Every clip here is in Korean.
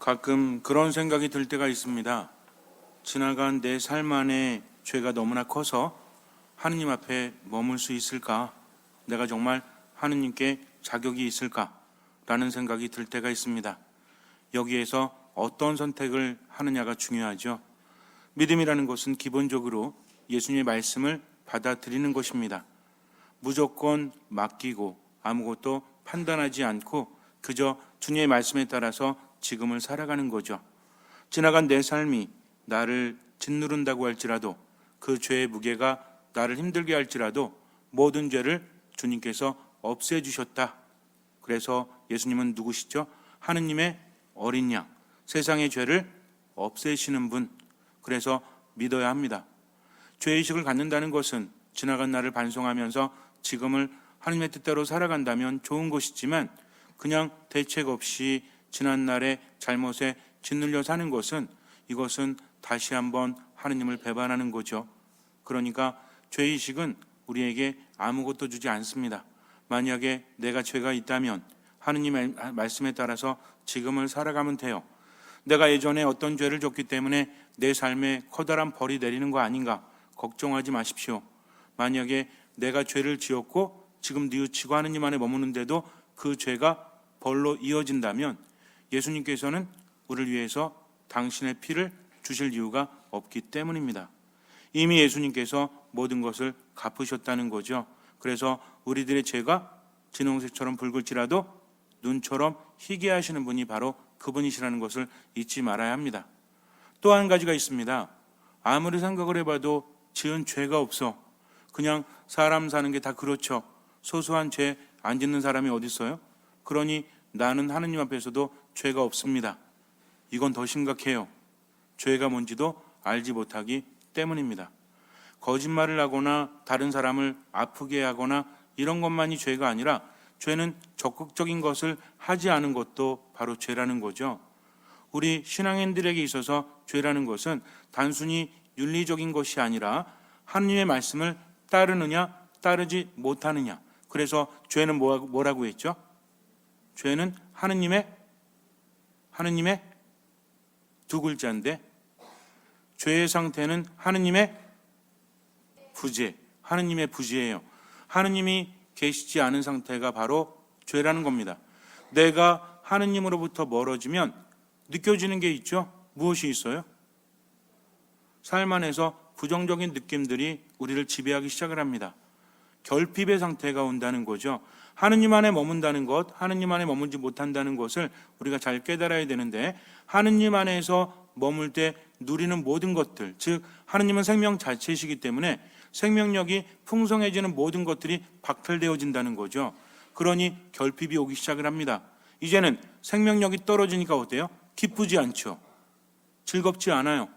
가끔 그런 생각이 들 때가 있습니다. 지나간 내 삶 안에 죄가 너무나 커서 하느님 앞에 머물 수 있을까? 내가 정말 하느님께 자격이 있을까? 라는 생각이 들 때가 있습니다. 여기에서 어떤 선택을 하느냐가 중요하죠. 믿음이라는 것은 기본적으로 예수님의 말씀을 받아들이는 것입니다. 무조건 맡기고 아무것도 판단하지 않고 그저 주님의 말씀에 따라서 지금을 살아가는 거죠. 지나간 내 삶이 나를 짓누른다고 할지라도, 그 죄의 무게가 나를 힘들게 할지라도 모든 죄를 주님께서 없애주셨다. 그래서 예수님은 누구시죠? 하느님의 어린 양, 세상의 죄를 없애시는 분. 그래서 믿어야 합니다. 죄의식을 갖는다는 것은 지나간 날을 반성하면서 지금을 하느님의 뜻대로 살아간다면 좋은 것이지만, 그냥 대책 없이 지난 날의 잘못에 짓눌려 사는 것은, 이것은 다시 한번 하느님을 배반하는 거죠. 그러니까 죄의식은 우리에게 아무것도 주지 않습니다. 만약에 내가 죄가 있다면 하느님의 말씀에 따라서 지금을 살아가면 돼요. 내가 예전에 어떤 죄를 졌기 때문에 내 삶에 커다란 벌이 내리는 거 아닌가 걱정하지 마십시오. 만약에 내가 죄를 지었고 지금 뉘우치고 하느님 안에 머무는데도 그 죄가 벌로 이어진다면 예수님께서는 우리를 위해서 당신의 피를 주실 이유가 없기 때문입니다. 이미 예수님께서 모든 것을 갚으셨다는 거죠. 그래서 우리들의 죄가 진홍색처럼 붉을지라도 눈처럼 희게 하시는 분이 바로 그분이시라는 것을 잊지 말아야 합니다. 또 한 가지가 있습니다. 아무리 생각을 해봐도 지은 죄가 없어. 그냥 사람 사는 게 다 그렇죠. 소소한 죄 안 짓는 사람이 어디 있어요? 그러니 나는 하느님 앞에서도 죄가 없습니다. 이건 더 심각해요. 죄가 뭔지도 알지 못하기 때문입니다. 거짓말을 하거나 다른 사람을 아프게 하거나 이런 것만이 죄가 아니라, 죄는 적극적인 것을 하지 않은 것도 바로 죄라는 거죠. 우리 신앙인들에게 있어서 죄라는 것은 단순히 윤리적인 것이 아니라 하느님의 말씀을 따르느냐 따르지 못하느냐. 그래서 죄는 뭐라고 했죠? 죄는 하느님의 두 글자인데, 죄의 상태는 하느님의 부재, 하느님의 부재예요. 하느님이 계시지 않은 상태가 바로 죄라는 겁니다. 내가 하느님으로부터 멀어지면 느껴지는 게 있죠. 무엇이 있어요? 삶 안에서 부정적인 느낌들이 우리를 지배하기 시작을 합니다. 결핍의 상태가 온다는 거죠. 하느님 안에 머문다는 것, 하느님 안에 머물지 못한다는 것을 우리가 잘 깨달아야 되는데, 하느님 안에서 머물 때 누리는 모든 것들, 즉 하느님은 생명 자체이시기 때문에 생명력이 풍성해지는 모든 것들이 박탈되어진다는 거죠. 그러니 결핍이 오기 시작을 합니다. 이제는 생명력이 떨어지니까 어때요? 기쁘지 않죠. 즐겁지 않아요.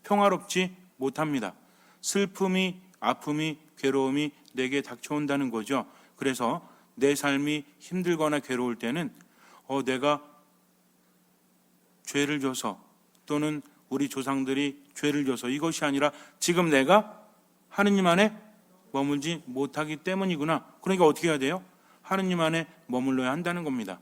평화롭지 못합니다. 슬픔이, 아픔이, 괴로움이 내게 닥쳐온다는 거죠. 그래서 내 삶이 힘들거나 괴로울 때는 내가 죄를 져서, 또는 우리 조상들이 죄를 져서, 이것이 아니라 지금 내가 하느님 안에 머물지 못하기 때문이구나. 그러니까 어떻게 해야 돼요? 하느님 안에 머물러야 한다는 겁니다.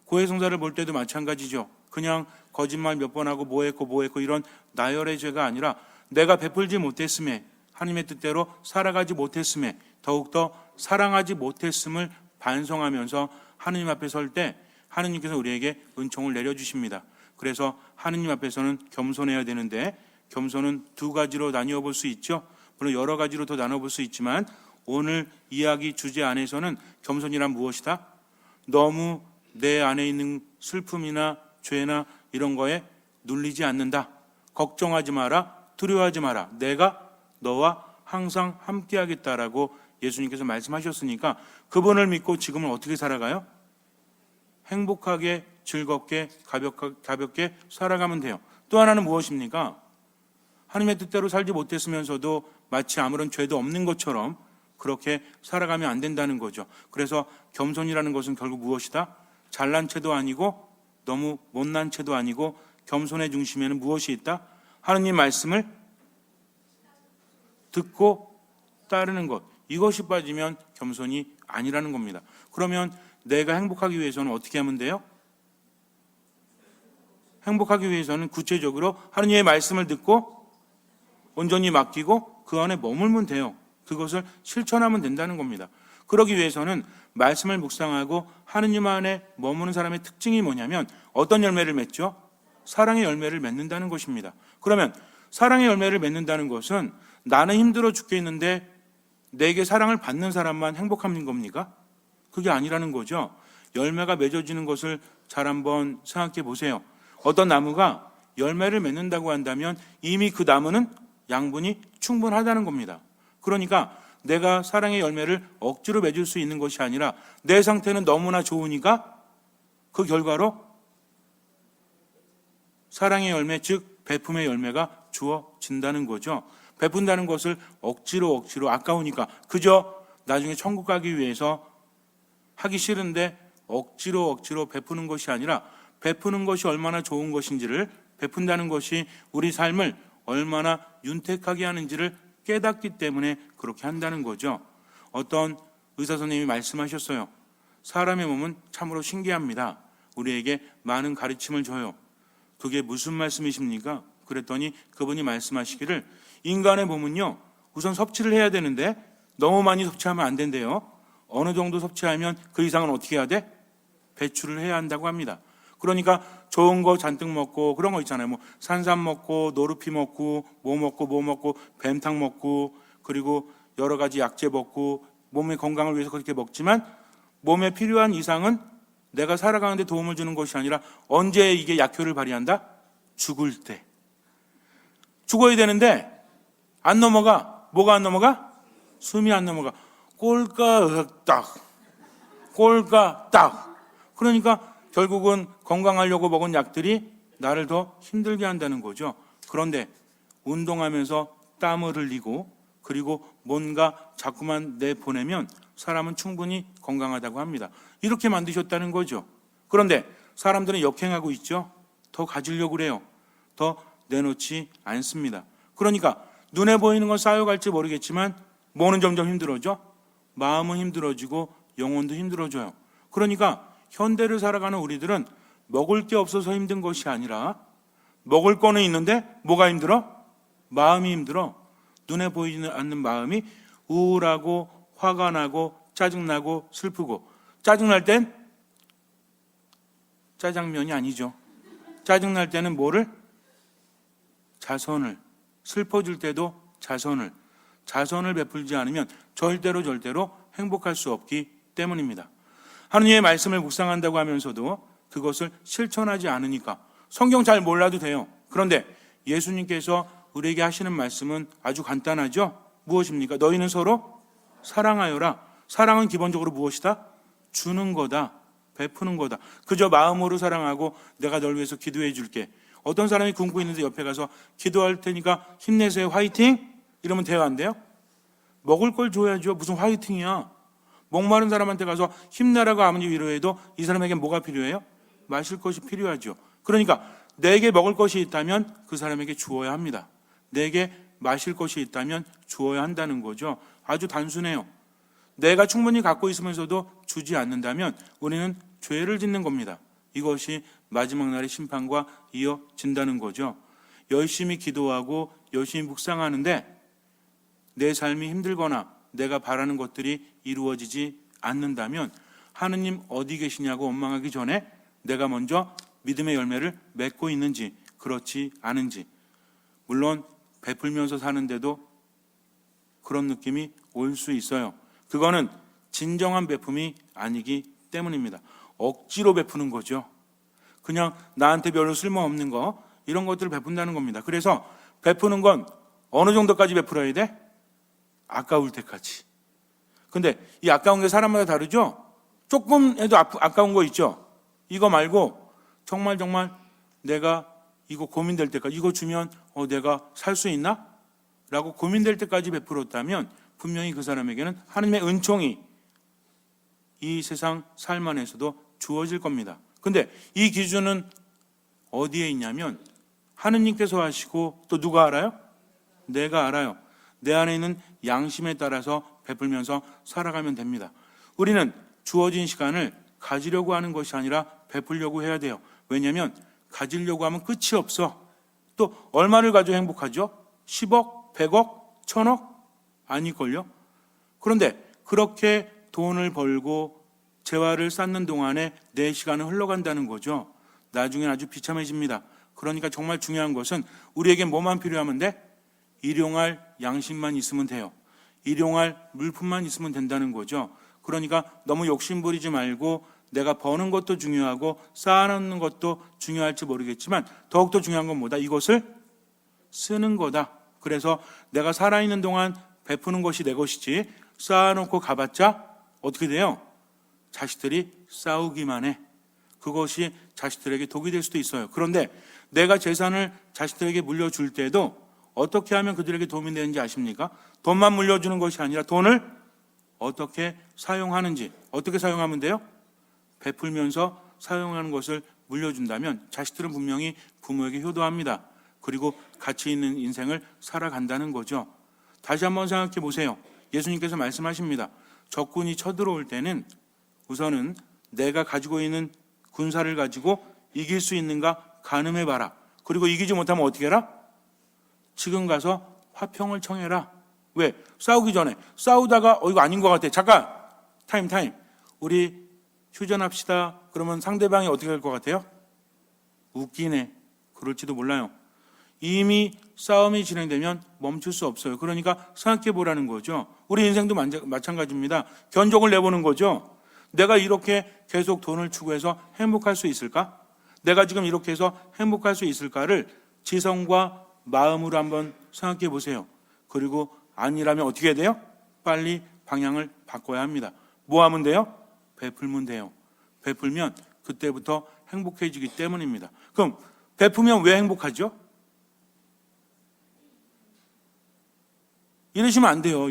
고해성사를 볼 때도 마찬가지죠. 그냥 거짓말 몇 번 하고 뭐 했고 이런 나열의 죄가 아니라, 내가 베풀지 못했음에, 하느님의 뜻대로 살아가지 못했음에, 더욱더 사랑하지 못했음을 반성하면서 하느님 앞에 설 때 하느님께서 우리에게 은총을 내려주십니다. 그래서 하느님 앞에서는 겸손해야 되는데, 겸손은 두 가지로 나뉘어 볼 수 있죠. 물론 여러 가지로 더 나눠볼 수 있지만, 오늘 이야기 주제 안에서는 겸손이란 무엇이다? 너무 내 안에 있는 슬픔이나 죄나 이런 거에 눌리지 않는다. 걱정하지 마라. 두려워하지 마라. 내가 너와 항상 함께 하겠다라고 예수님께서 말씀하셨으니까, 그분을 믿고 지금은 어떻게 살아가요? 행복하게, 즐겁게, 가볍게 살아가면 돼요. 또 하나는 무엇입니까? 하나님의 뜻대로 살지 못했으면서도 마치 아무런 죄도 없는 것처럼 그렇게 살아가면 안 된다는 거죠. 그래서 겸손이라는 것은 결국 무엇이다? 잘난 체도 아니고 너무 못난 체도 아니고, 겸손의 중심에는 무엇이 있다? 하느님 말씀을 듣고 따르는 것. 이것이 빠지면 겸손이 아니라는 겁니다. 그러면 내가 행복하기 위해서는 어떻게 하면 돼요? 행복하기 위해서는 구체적으로 하느님의 말씀을 듣고 온전히 맡기고 그 안에 머물면 돼요. 그것을 실천하면 된다는 겁니다. 그러기 위해서는 말씀을 묵상하고 하느님 안에 머무는 사람의 특징이 뭐냐면 어떤 열매를 맺죠? 사랑의 열매를 맺는다는 것입니다. 그러면 사랑의 열매를 맺는다는 것은 나는 힘들어 죽겠는데 내게 사랑을 받는 사람만 행복한 겁니까? 그게 아니라는 거죠. 열매가 맺어지는 것을 잘 한번 생각해 보세요. 어떤 나무가 열매를 맺는다고 한다면 이미 그 나무는 양분이 충분하다는 겁니다. 그러니까 내가 사랑의 열매를 억지로 맺을 수 있는 것이 아니라 내 상태는 너무나 좋으니까 그 결과로 사랑의 열매, 즉 베품의 열매가 주어진다는 거죠. 베푼다는 것을 억지로 아까우니까 그저 나중에 천국 가기 위해서 하기 싫은데 억지로 베푸는 것이 아니라 베푸는 것이 얼마나 좋은 것인지를, 베푼다는 것이 우리 삶을 얼마나 윤택하게 하는지를 깨닫기 때문에 그렇게 한다는 거죠. 어떤 의사 선생님이 말씀하셨어요. 사람의 몸은 참으로 신기합니다. 우리에게 많은 가르침을 줘요. 그게 무슨 말씀이십니까? 그랬더니 그분이 말씀하시기를 인간의 몸은요, 우선 섭취를 해야 되는데 너무 많이 섭취하면 안 된대요. 어느 정도 섭취하면 그 이상은 어떻게 해야 돼? 배출을 해야 한다고 합니다. 그러니까 좋은 거 잔뜩 먹고 그런 거 있잖아요. 뭐 산삼 먹고 노루피 먹고 뭐 먹고 뱀탕 먹고 그리고 여러 가지 약재 먹고 몸의 건강을 위해서 그렇게 먹지만 몸에 필요한 이상은 내가 살아가는데 도움을 주는 것이 아니라 언제 이게 약효를 발휘한다? 죽을 때. 죽어야 되는데 안 넘어가. 뭐가 안 넘어가? 숨이 안 넘어가. 꼴까딱. 그러니까 결국은 건강하려고 먹은 약들이 나를 더 힘들게 한다는 거죠. 그런데 운동하면서 땀을 흘리고 그리고 뭔가 자꾸만 내보내면 사람은 충분히 건강하다고 합니다. 이렇게 만드셨다는 거죠. 그런데 사람들은 역행하고 있죠. 더 가지려고 그래요. 더 내놓지 않습니다. 그러니까 눈에 보이는 건 쌓여갈지 모르겠지만 뭐는 점점 힘들어져? 마음은 힘들어지고 영혼도 힘들어져요. 그러니까 현대를 살아가는 우리들은 먹을 게 없어서 힘든 것이 아니라 먹을 거는 있는데 뭐가 힘들어? 마음이 힘들어. 눈에 보이지 않는 마음이 우울하고 화가 나고 짜증나고 슬프고, 짜증날 땐 짜장면이 아니죠. 짜증날 때는 뭐를? 자선을. 슬퍼질 때도 자선을 베풀지 않으면 절대로 행복할 수 없기 때문입니다. 하느님의 말씀을 묵상한다고 하면서도 그것을 실천하지 않으니까 성경 잘 몰라도 돼요. 그런데 예수님께서 우리에게 하시는 말씀은 아주 간단하죠. 무엇입니까? 너희는 서로 사랑하여라. 사랑은 기본적으로 무엇이다? 주는 거다. 베푸는 거다. 그저 마음으로 사랑하고 내가 널 위해서 기도해 줄게. 어떤 사람이 굶고 있는데 옆에 가서 기도할 테니까 힘내세요. 화이팅! 이러면 돼요, 안 돼요? 먹을 걸 줘야죠. 무슨 화이팅이야. 목마른 사람한테 가서 힘내라고 아무리 위로해도 이 사람에게 뭐가 필요해요? 마실 것이 필요하죠. 그러니까 내게 먹을 것이 있다면 그 사람에게 주어야 합니다. 내게 마실 것이 있다면 주어야 한다는 거죠. 아주 단순해요. 내가 충분히 갖고 있으면서도 주지 않는다면 우리는 죄를 짓는 겁니다. 이것이 마지막 날의 심판과 이어진다는 거죠. 열심히 기도하고 열심히 묵상하는데 내 삶이 힘들거나 내가 바라는 것들이 이루어지지 않는다면 하느님 어디 계시냐고 원망하기 전에 내가 먼저 믿음의 열매를 맺고 있는지 그렇지 않은지, 물론 베풀면서 사는데도 그런 느낌이 올 수 있어요. 그거는 진정한 베품이 아니기 때문입니다. 억지로 베푸는 거죠. 그냥 나한테 별로 쓸모없는 거, 이런 것들을 베푼다는 겁니다. 그래서 베푸는 건 어느 정도까지 베풀어야 돼? 아까울 때까지. 근데 이 아까운 게 사람마다 다르죠? 조금 해도 아까운 거 있죠? 이거 말고 정말 내가 이거 고민될 때까지, 이거 주면 내가 살 수 있나? 라고 고민될 때까지 베풀었다면 분명히 그 사람에게는 하느님의 은총이 이 세상 삶 안에서도 주어질 겁니다. 근데 이 기준은 어디에 있냐면 하느님께서 하시고 또 누가 알아요? 내가 알아요. 내 안에 있는 양심에 따라서 베풀면서 살아가면 됩니다. 우리는 주어진 시간을 가지려고 하는 것이 아니라 베풀려고 해야 돼요. 왜냐하면 가지려고 하면 끝이 없어. 또 얼마를 가지고 행복하죠? 10억, 100억, 1000억? 아닐걸요? 그런데 그렇게 돈을 벌고 재화를 쌓는 동안에 내 시간은 흘러간다는 거죠. 나중에 아주 비참해집니다. 그러니까 정말 중요한 것은 우리에게 뭐만 필요하면 돼? 일용할 양심만 있으면 돼요. 일용할 물품만 있으면 된다는 거죠. 그러니까 너무 욕심부리지 말고 내가 버는 것도 중요하고 쌓아놓는 것도 중요할지 모르겠지만 더욱더 중요한 건 뭐다? 이것을 쓰는 거다. 그래서 내가 살아있는 동안 베푸는 것이 내 것이지 쌓아놓고 가봤자 어떻게 돼요? 자식들이 싸우기만 해. 그것이 자식들에게 독이 될 수도 있어요. 그런데 내가 재산을 자식들에게 물려줄 때도 어떻게 하면 그들에게 도움이 되는지 아십니까? 돈만 물려주는 것이 아니라 돈을 어떻게 사용하는지, 어떻게 사용하면 돼요? 베풀면서 사용하는 것을 물려준다면 자식들은 분명히 부모에게 효도합니다. 그리고 가치 있는 인생을 살아간다는 거죠. 다시 한번 생각해 보세요. 예수님께서 말씀하십니다. 적군이 쳐들어올 때는 우선은 내가 가지고 있는 군사를 가지고 이길 수 있는가 가늠해봐라. 그리고 이기지 못하면 어떻게 해라? 지금 가서 화평을 청해라. 왜? 싸우기 전에 싸우다가 이거 아닌 것 같아. 잠깐 타임 우리 휴전합시다. 그러면 상대방이 어떻게 할 것 같아요? 웃기네. 그럴지도 몰라요. 이미 싸움이 진행되면 멈출 수 없어요. 그러니까 생각해 보라는 거죠. 우리 인생도 마찬가지입니다. 견적을 내보는 거죠. 내가 이렇게 계속 돈을 추구해서 행복할 수 있을까? 내가 지금 이렇게 해서 행복할 수 있을까를 지성과 마음으로 한번 생각해 보세요. 그리고 아니라면 어떻게 해야 돼요? 빨리 방향을 바꿔야 합니다. 뭐 하면 돼요? 베풀면 돼요. 베풀면 그때부터 행복해지기 때문입니다. 그럼 베푸면 왜 행복하죠? 이러시면 안 돼요.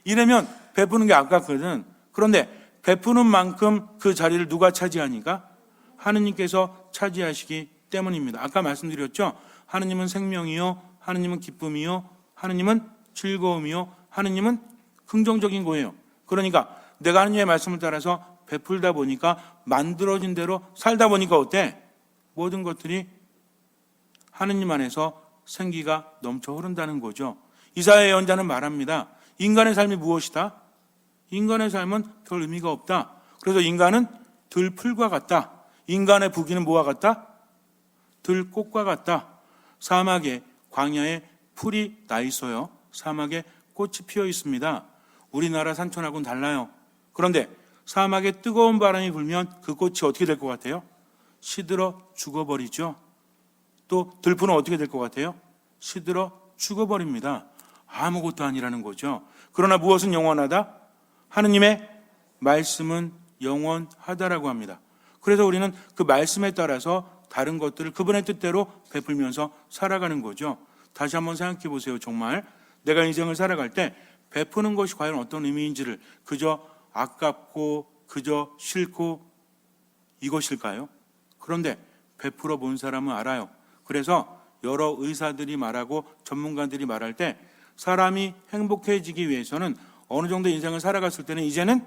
이러면 베푸는 게 아깝거든. 그런데 베푸는 만큼 그 자리를 누가 차지하니까? 하느님께서 차지하시기 때문입니다. 아까 말씀드렸죠? 하느님은 생명이요, 하느님은 기쁨이요, 하느님은 즐거움이요, 하느님은 긍정적인 거예요. 그러니까 내가 하느님의 말씀을 따라서 베풀다 보니까 만들어진 대로 살다 보니까 어때? 모든 것들이 하느님 안에서 생기가 넘쳐 흐른다는 거죠. 이사야 예언자는 말합니다. 인간의 삶이 무엇이다? 인간의 삶은 별 의미가 없다. 그래서 인간은 들풀과 같다. 인간의 부귀는 뭐와 같다? 들꽃과 같다. 사막에 광야에 풀이 나 있어요. 사막에 꽃이 피어 있습니다. 우리나라 산천하고는 달라요. 그런데 사막에 뜨거운 바람이 불면 그 꽃이 어떻게 될 것 같아요? 시들어 죽어버리죠. 또 들풀은 어떻게 될 것 같아요? 시들어 죽어버립니다. 아무것도 아니라는 거죠. 그러나 무엇은 영원하다? 하느님의 말씀은 영원하다라고 합니다. 그래서 우리는 그 말씀에 따라서 다른 것들을 그분의 뜻대로 베풀면서 살아가는 거죠. 다시 한번 생각해 보세요. 정말 내가 인생을 살아갈 때 베푸는 것이 과연 어떤 의미인지를 그저 아깝고 그저 싫고 이것일까요? 그런데 베풀어 본 사람은 알아요. 그래서 여러 의사들이 말하고 전문가들이 말할 때 사람이 행복해지기 위해서는 어느 정도 인생을 살아갔을 때는 이제는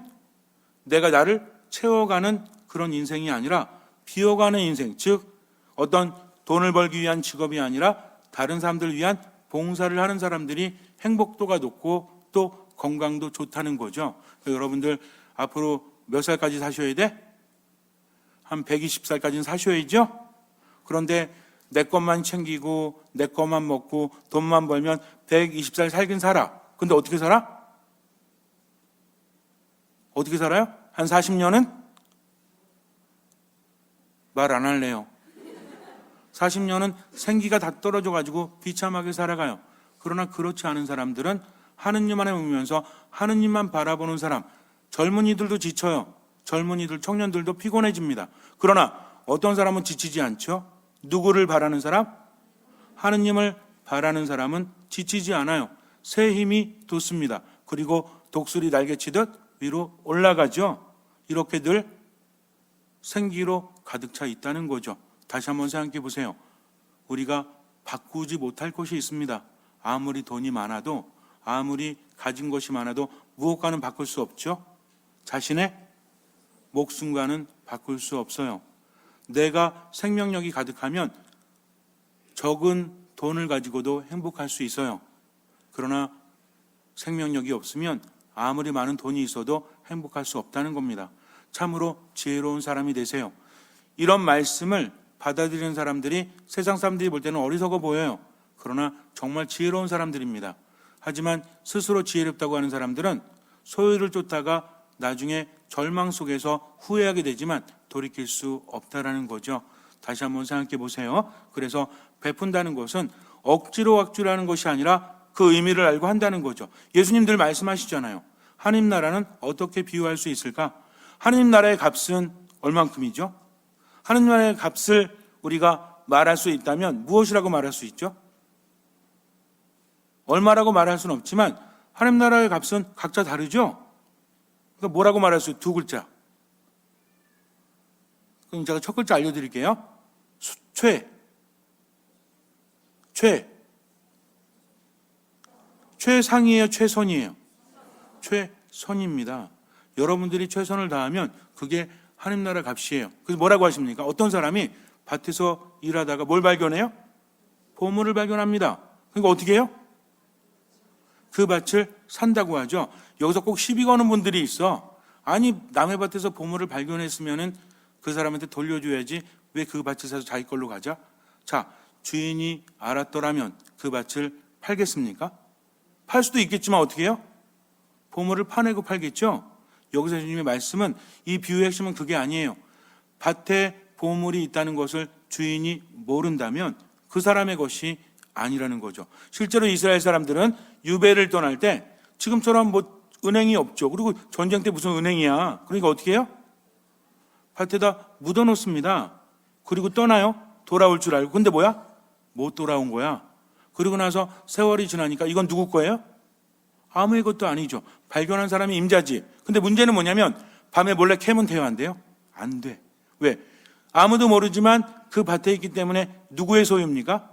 내가 나를 채워가는 그런 인생이 아니라 비워가는 인생, 즉 어떤 돈을 벌기 위한 직업이 아니라 다른 사람들을 위한 봉사를 하는 사람들이 행복도가 높고 또 건강도 좋다는 거죠. 여러분들 앞으로 몇 살까지 사셔야 돼? 한 120살까지는 사셔야죠. 그런데 내 것만 챙기고 내 것만 먹고 돈만 벌면 120살 살긴 살아. 근데 어떻게 살아? 어떻게 살아요? 한 40년은? 말 안 할래요. 40년은 생기가 다 떨어져가지고 비참하게 살아가요. 그러나 그렇지 않은 사람들은 하느님 안에 오면서 하느님만 바라보는 사람, 젊은이들도 지쳐요. 젊은이들, 청년들도 피곤해집니다. 그러나 어떤 사람은 지치지 않죠? 누구를 바라는 사람? 하느님을 바라는 사람은 지치지 않아요. 새 힘이 돋습니다. 그리고 독수리 날개치듯 위로 올라가죠. 이렇게 늘 생기로 가득 차 있다는 거죠. 다시 한번 생각해 보세요. 우리가 바꾸지 못할 것이 있습니다. 아무리 돈이 많아도 아무리 가진 것이 많아도 무엇과는 바꿀 수 없죠. 자신의 목숨과는 바꿀 수 없어요. 내가 생명력이 가득하면 적은 돈을 가지고도 행복할 수 있어요. 그러나 생명력이 없으면 아무리 많은 돈이 있어도 행복할 수 없다는 겁니다. 참으로 지혜로운 사람이 되세요. 이런 말씀을 받아들이는 사람들이 세상 사람들이 볼 때는 어리석어 보여요. 그러나 정말 지혜로운 사람들입니다. 하지만 스스로 지혜롭다고 하는 사람들은 소유를 쫓다가 나중에 절망 속에서 후회하게 되지만 돌이킬 수 없다라는 거죠. 다시 한번 생각해 보세요. 그래서 베푼다는 것은 억지로 왁주라는 것이 아니라 그 의미를 알고 한다는 거죠. 예수님 늘 말씀하시잖아요. 하나님 나라는 어떻게 비유할 수 있을까? 하나님 나라의 값은 얼만큼이죠? 하나님 나라의 값을 우리가 말할 수 있다면 무엇이라고 말할 수 있죠? 얼마라고 말할 수는 없지만 하나님 나라의 값은 각자 다르죠? 그러니까 뭐라고 말할 수 있어요? 두 글자. 그럼 제가 첫 글자 알려드릴게요. 최상이에요? 최선이에요? 최선입니다. 여러분들이 최선을 다하면 그게 하나님 나라 값이에요. 그래서 뭐라고 하십니까? 어떤 사람이 밭에서 일하다가 뭘 발견해요? 보물을 발견합니다. 그러니까 어떻게 해요? 그 밭을 산다고 하죠. 여기서 꼭 시비 거는 분들이 있어. 아니, 남의 밭에서 보물을 발견했으면은 그 사람한테 돌려줘야지 왜 그 밭을 사서 자기 걸로 가자? 자, 주인이 알았더라면 그 밭을 팔겠습니까? 팔 수도 있겠지만 어떻게 해요? 보물을 파내고 팔겠죠? 여기서 주님의 말씀은 이 비유의 핵심은 그게 아니에요. 밭에 보물이 있다는 것을 주인이 모른다면 그 사람의 것이 아니라는 거죠. 실제로 이스라엘 사람들은 유배를 떠날 때 지금처럼 뭐 은행이 없죠. 그리고 전쟁 때 무슨 은행이야. 그러니까 어떻게 해요? 밭에다 묻어놓습니다. 그리고 떠나요. 돌아올 줄 알고. 근데 뭐야? 못 돌아온 거야. 그리고 나서 세월이 지나니까 이건 누구 거예요? 아무의 것도 아니죠. 발견한 사람이 임자지. 근데 문제는 뭐냐면 밤에 몰래 캐면 돼요? 안 돼요? 안 돼. 왜? 아무도 모르지만 그 밭에 있기 때문에 누구의 소유입니까?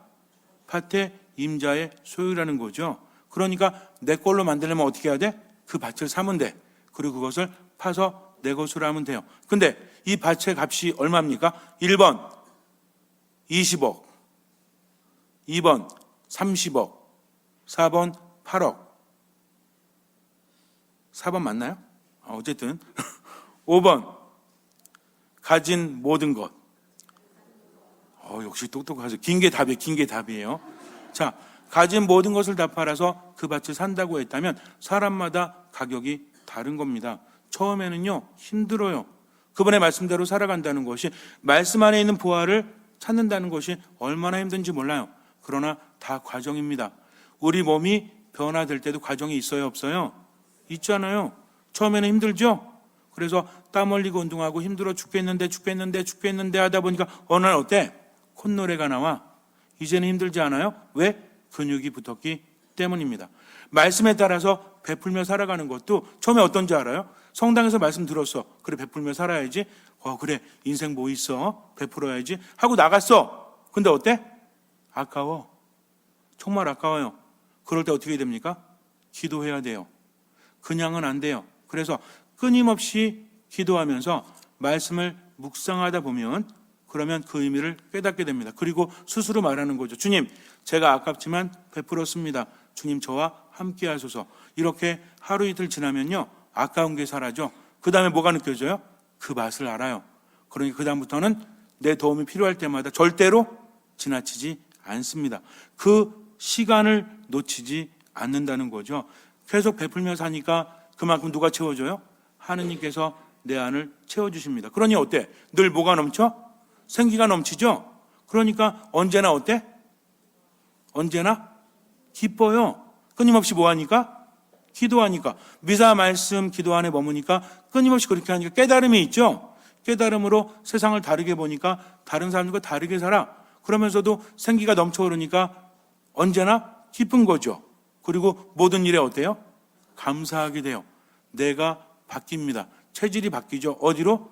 밭의 임자의 소유라는 거죠. 그러니까 내 걸로 만들려면 어떻게 해야 돼? 그 밭을 사면 돼. 그리고 그것을 파서 내 것으로 하면 돼요. 근데 이 밭의 값이 얼마입니까? 1번 20억, 2번 30억, 4번 8억. 4번 맞나요? 어쨌든 5번 가진 모든 것. 역시 똑똑하죠. 긴 게 답이에요. 자, 가진 모든 것을 다 팔아서 그 밭을 산다고 했다면 사람마다 가격이 다른 겁니다. 처음에는요, 힘들어요. 그분의 말씀대로 살아간다는 것이, 말씀 안에 있는 보화를 찾는다는 것이 얼마나 힘든지 몰라요. 그러나 다 과정입니다. 우리 몸이 변화될 때도 과정이 있어요, 없어요? 있잖아요. 처음에는 힘들죠? 그래서 땀 흘리고 운동하고 힘들어 죽겠는데 하다 보니까 어느 날 어때? 콧노래가 나와. 이제는 힘들지 않아요? 왜? 근육이 붙었기 때문입니다. 말씀에 따라서 베풀며 살아가는 것도 처음에 어떤지 알아요? 성당에서 말씀 들었어. 그래, 베풀며 살아야지. 그래, 인생 뭐 있어? 베풀어야지. 하고 나갔어. 근데 어때? 아까워. 정말 아까워요. 그럴 때 어떻게 됩니까? 기도해야 돼요. 그냥은 안 돼요. 그래서 끊임없이 기도하면서 말씀을 묵상하다 보면 그러면 그 의미를 깨닫게 됩니다. 그리고 스스로 말하는 거죠. 주님, 제가 아깝지만 베풀었습니다. 주님, 저와 함께 하소서. 이렇게 하루 이틀 지나면요, 아까운 게 사라져. 그 다음에 뭐가 느껴져요? 그 맛을 알아요. 그러니까 그 다음부터는 내 도움이 필요할 때마다 절대로 지나치지 않습니다. 그 시간을 놓치지 않는다는 거죠. 계속 베풀며 사니까 그만큼 누가 채워줘요? 하느님께서 내 안을 채워주십니다. 그러니 어때? 늘 뭐가 넘쳐? 생기가 넘치죠? 그러니까 언제나 어때? 언제나 기뻐요. 끊임없이 뭐 하니까? 기도하니까. 미사 말씀 기도 안에 머무니까 끊임없이 그렇게 하니까 깨달음이 있죠? 깨달음으로 세상을 다르게 보니까 다른 사람들과 다르게 살아. 그러면서도 생기가 넘쳐오르니까 언제나 기쁜 거죠. 그리고 모든 일에 어때요? 감사하게 돼요. 내가 바뀝니다. 체질이 바뀌죠. 어디로?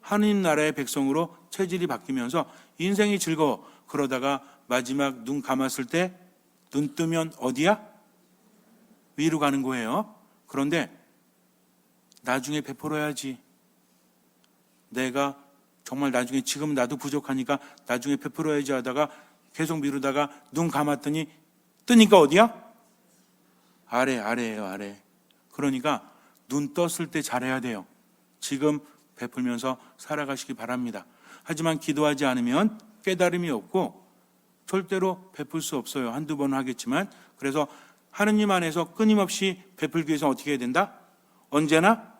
하느님 나라의 백성으로 체질이 바뀌면서 인생이 즐거워. 그러다가 마지막 눈 감았을 때 눈 뜨면 어디야? 위로 가는 거예요. 그런데 나중에 베풀어야지. 내가 정말 나중에 지금 나도 부족하니까 나중에 베풀어야지 하다가 계속 미루다가 눈 감았더니 뜨니까 어디야? 아래예요, 아래. 그러니까 눈 떴을 때 잘해야 돼요. 지금 베풀면서 살아가시기 바랍니다. 하지만 기도하지 않으면 깨달음이 없고 절대로 베풀 수 없어요. 한두 번 하겠지만. 그래서 하느님 안에서 끊임없이 베풀기 위해서 어떻게 해야 된다? 언제나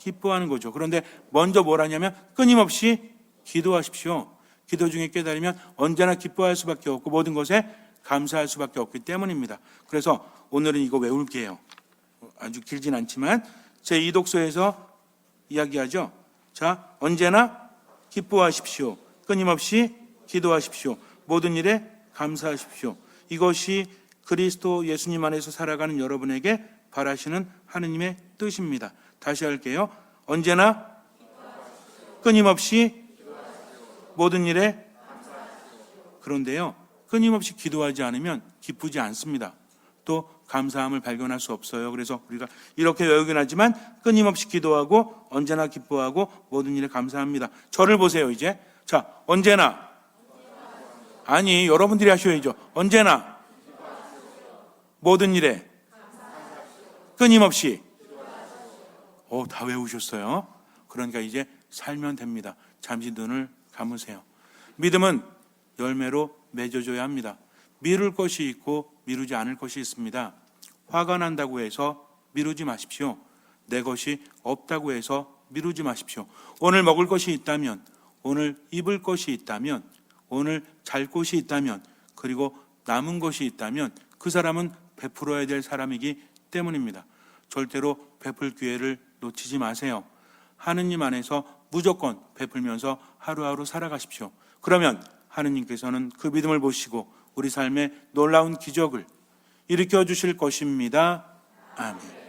기뻐하는 거죠. 그런데 먼저 뭘 하냐면 끊임없이 기도하십시오. 기도 중에 깨달으면 언제나 기뻐할 수밖에 없고 모든 것에 감사할 수밖에 없기 때문입니다. 그래서 오늘은 이거 외울게요. 아주 길진 않지만 제2독서에서 이야기하죠. 자, 언제나 기뻐하십시오. 끊임없이 기도하십시오. 모든 일에 감사하십시오. 이것이 그리스도 예수님 안에서 살아가는 여러분에게 바라시는 하느님의 뜻입니다. 다시 할게요. 언제나 끊임없이 모든 일에. 그런데요, 끊임없이 기도하지 않으면 기쁘지 않습니다. 또 감사함을 발견할 수 없어요. 그래서 우리가 이렇게 외우긴 하지만 끊임없이 기도하고 언제나 기뻐하고 모든 일에 감사합니다. 저를 보세요. 이제 자, 언제나, 아니 여러분들이 하셔야죠. 언제나 모든 일에 끊임없이. 다 외우셨어요. 그러니까 이제 살면 됩니다. 잠시 눈을 감으세요. 믿음은 열매로 맺어줘야 합니다. 미룰 것이 있고 미루지 않을 것이 있습니다. 화가 난다고 해서 미루지 마십시오. 내 것이 없다고 해서 미루지 마십시오. 오늘 먹을 것이 있다면, 오늘 입을 것이 있다면, 오늘 잘 곳이 있다면, 그리고 남은 것이 있다면 그 사람은 베풀어야 될 사람이기 때문입니다. 절대로 베풀 기회를 놓치지 마세요. 하느님 안에서 무조건 베풀면서 하루하루 살아가십시오. 그러면 하느님께서는 그 믿음을 보시고 우리 삶에 놀라운 기적을 일으켜 주실 것입니다. 아멘.